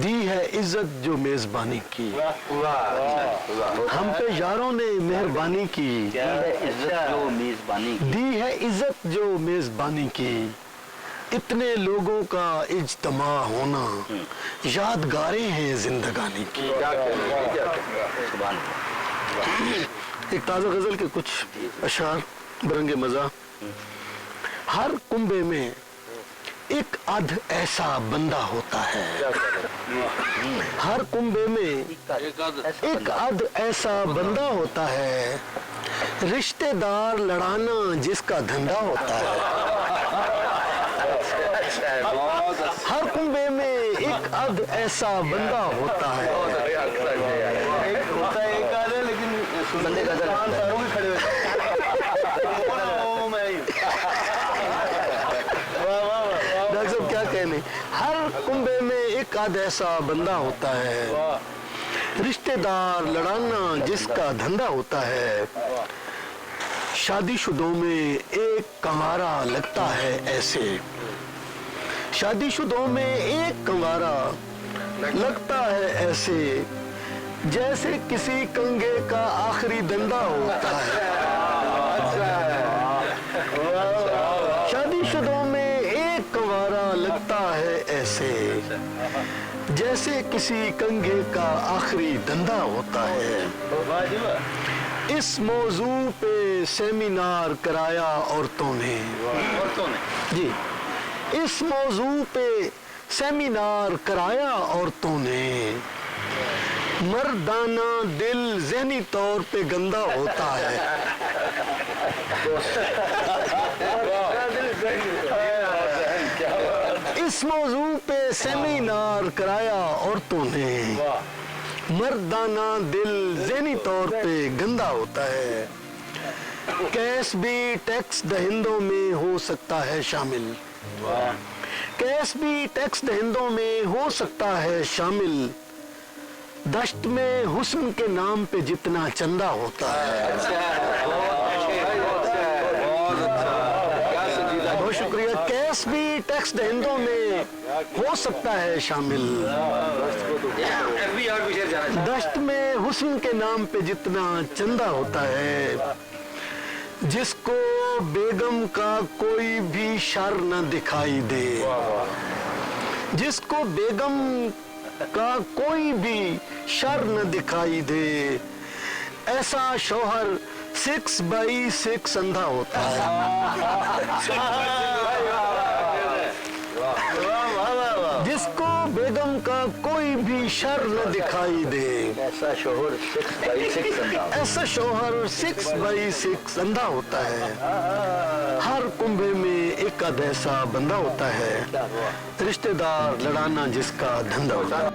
دی ہے عزت جو میزبانی کی، ہم پہ یاروں نے مہربانی کی، دی ہے عزت جو میزبانی کی، اتنے لوگوں کا اجتماع ہونا یادگاریں ہیں زندگانی کی۔ ایک تازہ غزل کے کچھ اشعار برنگ مزاح۔ ہر کنبے میں ایک ادھ ایسا بندہ ہوتا ہے، ہر کنبے میں ایک ادھ ایسا بندہ ہوتا ہے، رشتے دار لڑانا جس کا دھندا ہوتا ہے۔ ہر کنبے میں ایک ادھ ایسا بندہ ہوتا ہے، بندے کا ڈاکٹر صاحب کیا کہنے، ہر کنبے میں ایک آدھ ایسا بندہ ہوتا ہے، رشتے دار لڑانا جس کا دھندا ہوتا ہے، شادی شدوں میں ایک کنوارا لگتا ہے ایسے، شادی شدوں میں ایک کنوارا لگتا ہے ایسے، جیسے کسی کنگے کا آخری دندہ ہوتا ہے۔ شادی شدوں میں ایک کنوارا لگتا ہے ایسے، جیسے کسی کنگے کا آخری دندہ ہوتا ہے۔ اس موضوع پہ سیمینار کرایا عورتوں نے، جی اس موضوع پہ سیمینار کرایا عورتوں نے، مردانہ دل ذہنی طور پہ گندا ہوتا ہے۔ اس موضوع پہ سیمینار کرایا عورتوں نے، مردانہ دل ذہنی طور پہ گندا ہوتا ہے، کیس بھی ٹیکس دہندوں میں ہو سکتا ہے شامل، کیس بھی ٹیکس دہندوں میں ہو سکتا ہے شامل، دشت میں حسن کے نام پہ جتنا چندہ ہوتا ہے۔ بہت شکریہ۔ کیس بھی ٹیکس دہندوں میں ہو سکتا ہے شامل، دشت میں حسن کے نام پہ جتنا چندہ ہوتا ہے، جس کو بیگم کا کوئی بھی شر نہ دکھائی دے، جس کو بیگم کا کوئی بھی شر نہ دکھائی دے، ایسا شوہر 6x6 اندھا ہوتا ہے۔ جس کو بیگم کا کوئی بھی شر نہ دکھائی دے، ایسا شوہر 6x6 اندھا ہوتا ہے۔ ہر کنبے میں ایک آدھ ایسا بندہ ہوتا ہے، رشتے دار لڑانا جس کا دھندا ہوتا ہے۔